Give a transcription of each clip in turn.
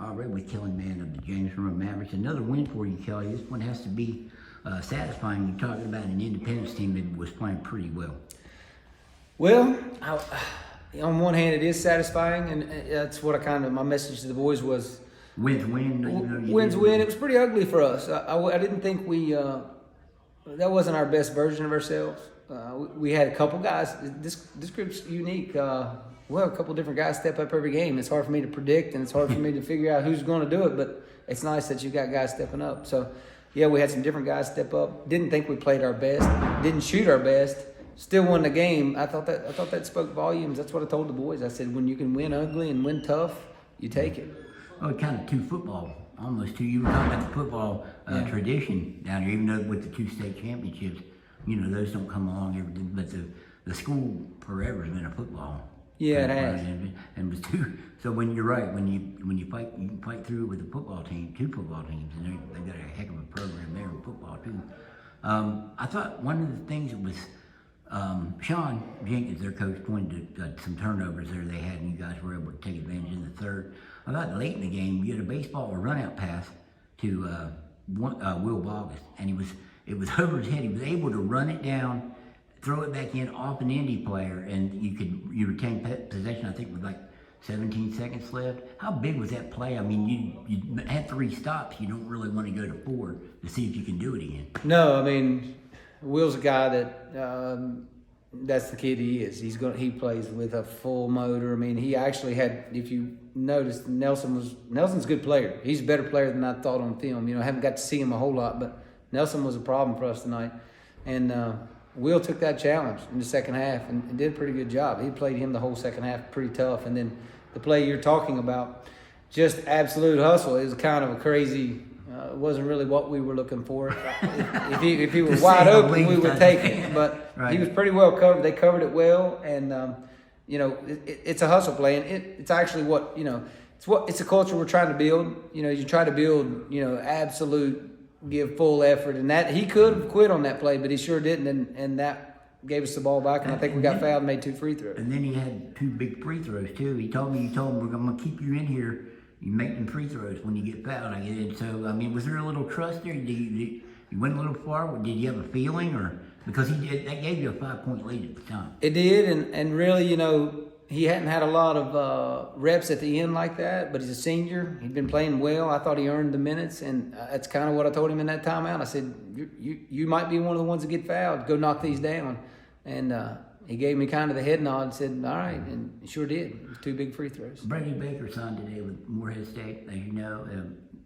already with Kelly Mann of the James Monroe Mavericks. Another win for you, Kelly. This one has to be satisfying. You're talking about an Independence team that was playing pretty well. Well, on one hand, it is satisfying, and that's what my message to the boys was. Wins win. Wins win. It was pretty ugly for us. I didn't think that wasn't our best version of ourselves. We had a couple guys. This group's unique. We'll have a couple different guys step up every game. It's hard for me to predict, and it's hard for me to figure out who's going to do it, but it's nice that you got guys stepping up. So, yeah, we had some different guys step up. Didn't think we played our best. Didn't shoot our best. Still won the game. I thought that spoke volumes. That's what I told the boys. I said, when you can win ugly and win tough, you take it. Oh, kind of almost two. You were talking about the football tradition down here, even though with the 2 state championships, those don't come along every day. But the school forever has been a football. Yeah, it has. And was two. So when you're right, when you fight, you can fight through with a football team, 2 football teams, and they've got a heck of a program there in football too. I thought one of the things that was Sean Jenkins, their coach, pointed to some turnovers there they had, and you guys were able to take advantage in the third. I thought late in the game, you had a baseball or run-out pass to Will Bogus, and it was over his head. He was able to run it down, throw it back in off an Indy player, and you retain possession, I think, with like 17 seconds left. How big was that play? I mean, you had 3 stops. You don't really want to go to 4 to see if you can do it again. No, I mean, Will's a guy that that's the kid he is. He plays with a full motor. I mean, he actually had, if you noticed, Nelson's a good player. He's a better player than I thought on film. I haven't got to see him a whole lot, but Nelson was a problem for us tonight. And Will took that challenge in the second half and did a pretty good job. He played him the whole second half pretty tough. And then the play you're talking about, just absolute hustle. It was kind of a crazy. It wasn't really what we were looking for. If he was wide open, we would take it. But right. He was pretty well covered. They covered it well, and it's a hustle play, and it's actually what it's a culture we're trying to build. You try to build absolute, give full effort, and that he could have quit on that play, but he sure didn't, and that gave us the ball back, and I think we got fouled and made 2 free throws. And then he had 2 big free throws too. You told him I'm going to keep you in here. You make them free throws when you get fouled. I get it. So I mean, was there a little trust there? You went a little far. Did you have a feeling, or because that gave you a 5-point lead at the time? It did, and really, he hadn't had a lot of reps at the end like that. But he's a senior. He'd been playing well. I thought he earned the minutes, and that's kind of what I told him in that timeout. I said, "You might be one of the ones that get fouled. Go knock these down." And he gave me kind of the head nod and said, "All right," and he sure did. It was 2 big free throws. Brady Baker signed today with Morehead State, as you know.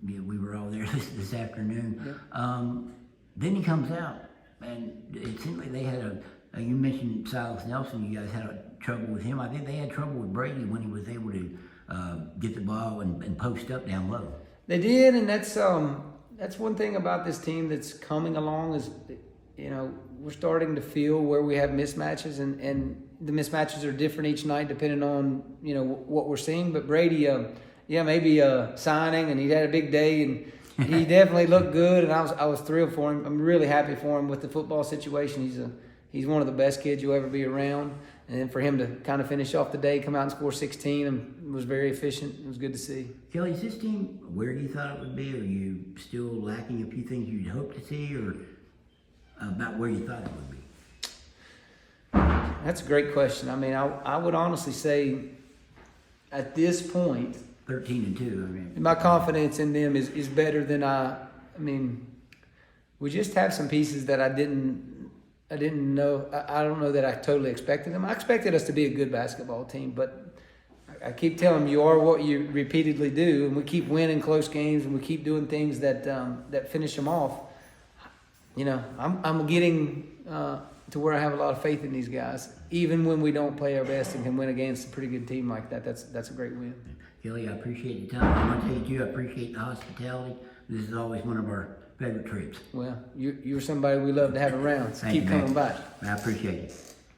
We were all there this afternoon. Yep. Then he comes out, and it seemed like they had you mentioned Silas Nelson. You guys had trouble with him. I think they had trouble with Brady when he was able to get the ball and post up down low. They did, and that's one thing about this team that's coming along is, we're starting to feel where we have mismatches, and the mismatches are different each night depending on, what we're seeing. But Brady, maybe signing, and he had a big day, and he definitely looked good, and I was thrilled for him. I'm really happy for him with the football situation. He's one of the best kids you'll ever be around, and then for him to kind of finish off the day, come out and score 16, and was very efficient. It was good to see. Kelly, is this team where you thought it would be? Are you still lacking a few things you'd hope to see, or about where you thought it would be? That's a great question. I mean, I would honestly say at this point, 13-2. I mean, my confidence in them is better than I mean, we just have some pieces that I didn't know. I don't know that I totally expected them. I expected us to be a good basketball team, but I keep telling them you are what you repeatedly do, and we keep winning close games, and we keep doing things that finish them off. I'm getting to where I have a lot of faith in these guys, even when we don't play our best and can win against a pretty good team like that. That's a great win. Kelly, I appreciate your time. I want to tell you too, I appreciate the hospitality. This is always one of our favorite trips. Well, you're somebody we love to have around, so keep coming by. I appreciate it.